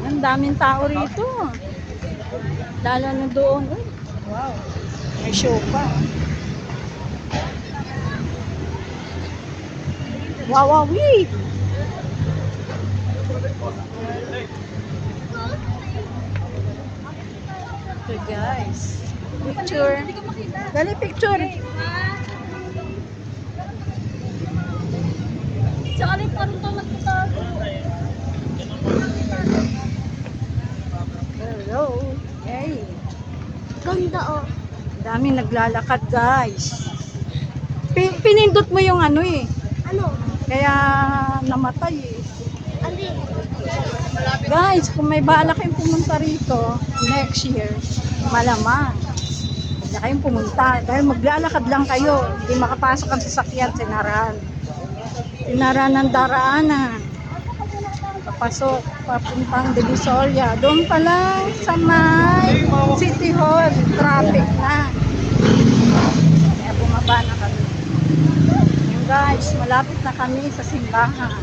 Ang daming tao rito. Lalo na doon. Uy, wow. May show pa. Wow, wow, wee! Okay, guys. Picture. Dali, picture. Saka rin parang ito magtatago. Hello. Hey. Ganda oh. Daming naglalakad, guys. Pinindot mo yung ano eh. Ano? Kaya namatay eh. Alin? Guys, kung may balak kayong pumunta rito next year, malamang huwag na kayong pumunta dahil maglalakad lang kayo, hindi makapasok ang sasakyan, sinaran ng daraanan, papasok papuntang Divisoria, doon pa lang sa may City Hall, traffic na, kaya bumaba na kami. Yung guys, malapit na kami sa simbahan.